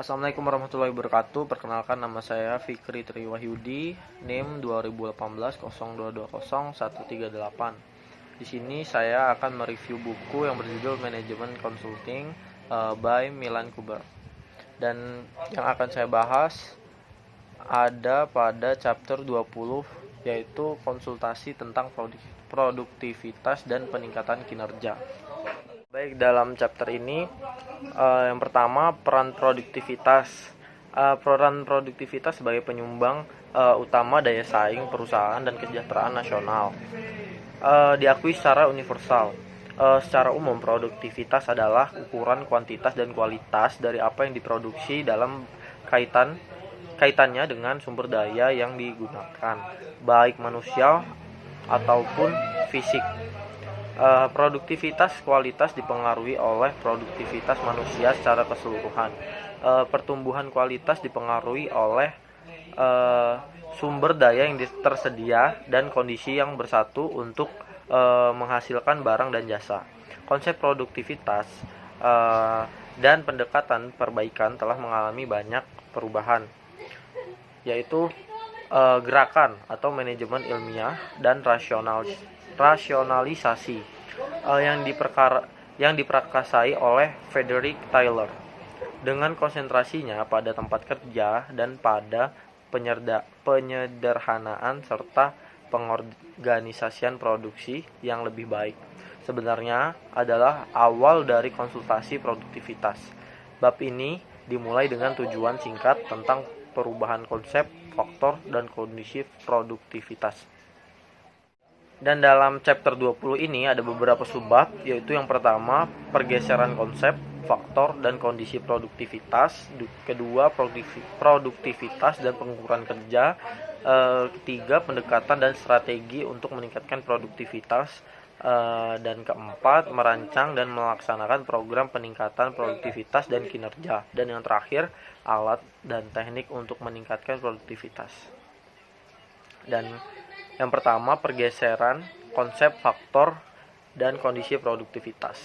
Assalamualaikum warahmatullahi wabarakatuh. Perkenalkan, nama saya Fikri Triwahyudi, NIM 2018 02201338. Di sini saya akan mereview buku yang berjudul Management Consulting by Milan Kuber. Dan yang akan saya bahas ada pada chapter 20, yaitu konsultasi tentang produktivitas dan peningkatan kinerja. Baik, dalam chapter ini yang pertama, peran produktivitas. Peran produktivitas sebagai penyumbang utama daya saing perusahaan dan kesejahteraan nasional. Diakui secara universal. Secara umum, produktivitas adalah ukuran kuantitas dan kualitas dari apa yang diproduksi dalam kaitannya dengan sumber daya yang digunakan, baik manusia ataupun fisik. Produktivitas kualitas dipengaruhi oleh produktivitas manusia secara keseluruhan. Pertumbuhan kualitas dipengaruhi oleh sumber daya yang tersedia dan kondisi yang bersatu untuk menghasilkan barang dan jasa. Konsep produktivitas dan pendekatan perbaikan telah mengalami banyak perubahan, yaitu gerakan atau manajemen ilmiah dan rasionalisasi yang diprakarsai oleh Frederick Taylor, dengan konsentrasinya pada tempat kerja dan pada penyederhanaan serta pengorganisasian produksi yang lebih baik. Sebenarnya adalah awal dari konsultasi produktivitas. Bab ini dimulai dengan tujuan singkat tentang perubahan konsep, faktor, dan kondisi produktivitas. Dan dalam chapter 20 ini ada beberapa subbab, yaitu yang pertama, pergeseran konsep, faktor, dan kondisi produktivitas. Kedua, produktivitas dan pengukuran kerja. Ketiga, pendekatan dan strategi untuk meningkatkan produktivitas. Dan keempat, merancang dan melaksanakan program peningkatan produktivitas dan kinerja. Dan yang terakhir, alat dan teknik untuk meningkatkan produktivitas. Dan yang pertama, pergeseran konsep, faktor, dan kondisi produktivitas.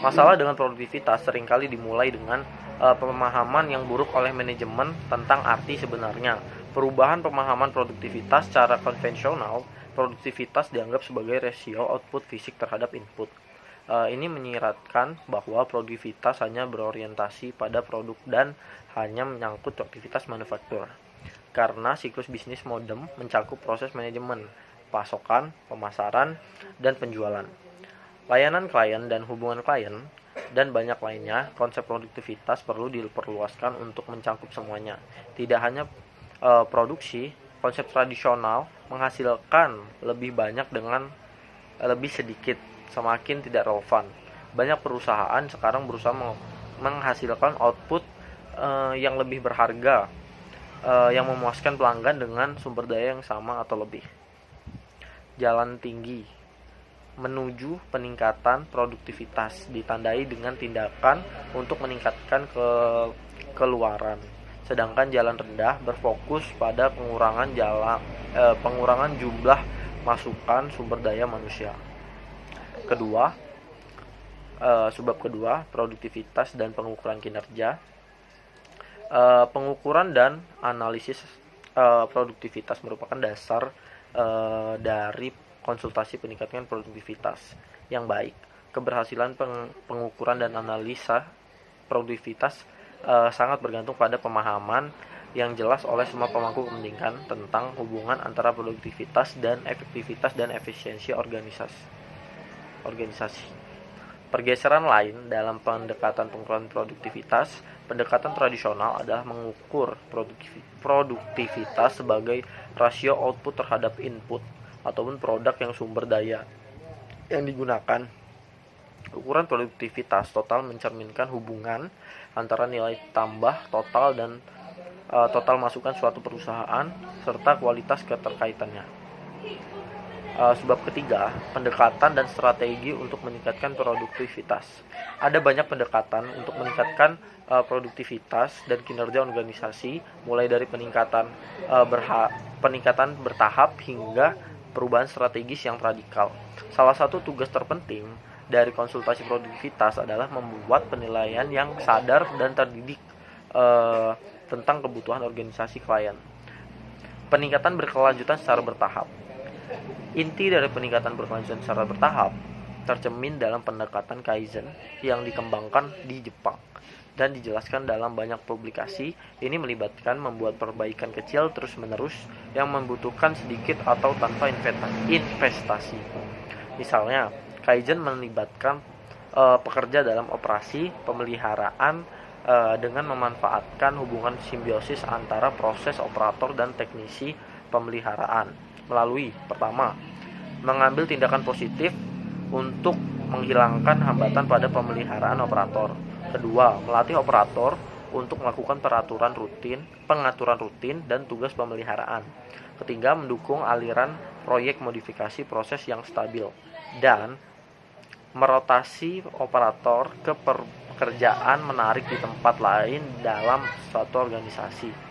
Masalah dengan produktivitas seringkali dimulai dengan pemahaman yang buruk oleh manajemen tentang arti sebenarnya. Perubahan pemahaman produktivitas secara konvensional, produktivitas dianggap sebagai rasio output fisik terhadap input. Ini menyiratkan bahwa produktivitas hanya berorientasi pada produk dan hanya menyangkut aktivitas manufaktur. Karena siklus bisnis modern mencakup proses manajemen, pasokan, pemasaran, dan penjualan, layanan klien dan hubungan klien, dan banyak lainnya. Konsep produktivitas perlu diperluaskan untuk mencakup semuanya. Tidak hanya produksi, konsep tradisional menghasilkan lebih banyak dengan lebih sedikit, semakin tidak relevan. Banyak perusahaan sekarang berusaha menghasilkan output yang lebih berharga, yang memuaskan pelanggan dengan sumber daya yang sama atau lebih. Jalan tinggi menuju peningkatan produktivitas ditandai dengan tindakan untuk meningkatkan keluaran, sedangkan jalan rendah berfokus pada pengurangan jumlah masukan sumber daya manusia. Sebab kedua, produktivitas dan pengukuran kinerja. Pengukuran dan analisis produktivitas merupakan dasar dari konsultasi peningkatan produktivitas yang baik. Keberhasilan pengukuran dan analisa produktivitas sangat bergantung pada pemahaman yang jelas oleh semua pemangku kepentingan tentang hubungan antara produktivitas dan efektivitas dan efisiensi organisasi. Pergeseran lain dalam pendekatan pengukuran produktivitas, pendekatan tradisional adalah mengukur produktivitas sebagai rasio output terhadap input ataupun produk yang sumber daya yang digunakan. Ukuran produktivitas total mencerminkan hubungan antara nilai tambah total dan total masukan suatu perusahaan serta kualitas keterkaitannya. Sebab ketiga, pendekatan dan strategi untuk meningkatkan produktivitas. Ada banyak pendekatan untuk meningkatkan produktivitas dan kinerja organisasi, mulai dari peningkatan bertahap hingga perubahan strategis yang radikal. Salah satu tugas terpenting dari konsultasi produktivitas adalah membuat penilaian yang sadar dan terdidik tentang kebutuhan organisasi klien. Peningkatan berkelanjutan secara bertahap. Inti dari peningkatan berkelanjutan secara bertahap tercermin dalam pendekatan Kaizen yang dikembangkan di Jepang dan dijelaskan dalam banyak publikasi. Ini melibatkan membuat perbaikan kecil terus-menerus yang membutuhkan sedikit atau tanpa investasi. Misalnya, Kaizen melibatkan pekerja dalam operasi pemeliharaan dengan memanfaatkan hubungan simbiosis antara proses operator dan teknisi pemeliharaan melalui pertama, mengambil tindakan positif untuk menghilangkan hambatan pada pemeliharaan operator. Kedua, melatih operator untuk melakukan pengaturan rutin dan tugas pemeliharaan. Ketiga, mendukung aliran proyek modifikasi proses yang stabil dan merotasi operator ke pekerjaan menarik di tempat lain dalam suatu organisasi.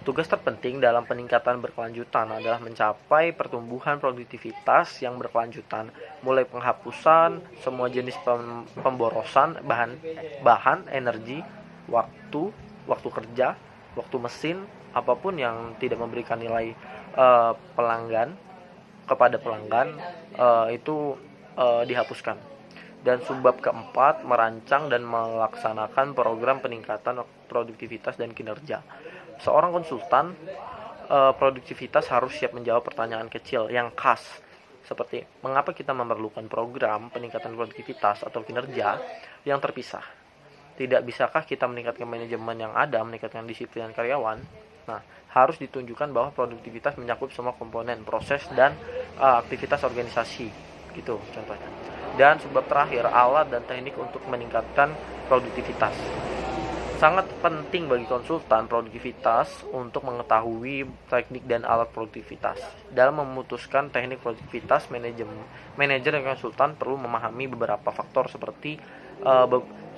Tugas terpenting dalam peningkatan berkelanjutan adalah mencapai pertumbuhan produktivitas yang berkelanjutan, mulai penghapusan semua jenis pemborosan bahan, energi, waktu kerja, waktu mesin, apapun yang tidak memberikan nilai kepada pelanggan itu dihapuskan. Dan subbab keempat, merancang dan melaksanakan program peningkatan produktivitas dan kinerja. Seorang konsultan produktivitas harus siap menjawab pertanyaan kecil yang khas, seperti mengapa kita memerlukan program peningkatan produktivitas atau kinerja yang terpisah. Tidak bisakah kita meningkatkan manajemen yang ada, meningkatkan disiplin karyawan? Nah, harus ditunjukkan bahwa produktivitas mencakup semua komponen, proses, dan aktivitas organisasi, gitu contohnya. Dan sebab terakhir, alat dan teknik untuk meningkatkan produktivitas. Sangat penting bagi konsultan produktivitas untuk mengetahui teknik dan alat produktivitas. Dalam memutuskan teknik produktivitas, manajer dan konsultan perlu memahami beberapa faktor seperti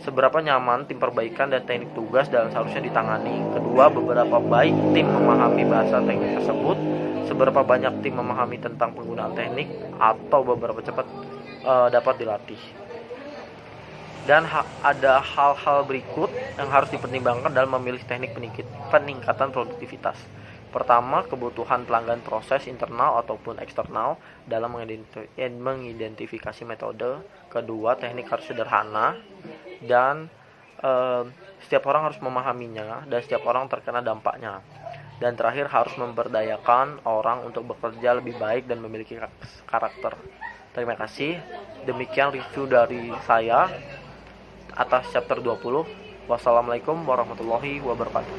seberapa nyaman tim perbaikan dan teknik tugas dan seharusnya ditangani. Kedua, beberapa baik tim memahami bahasa teknik tersebut, seberapa banyak tim memahami tentang penggunaan teknik, atau beberapa cepat dapat dilatih. Dan ada hal-hal berikut yang harus dipertimbangkan dalam memilih teknik peningkatan produktivitas. Pertama, kebutuhan pelanggan proses internal ataupun eksternal dalam mengidentifikasi metode. Kedua, teknik harus sederhana dan setiap orang harus memahaminya dan setiap orang terkena dampaknya. Dan terakhir, harus memberdayakan orang untuk bekerja lebih baik dan memiliki karakter. Terima kasih. Demikian review dari saya atas chapter 20. Wassalamualaikum warahmatullahi wabarakatuh.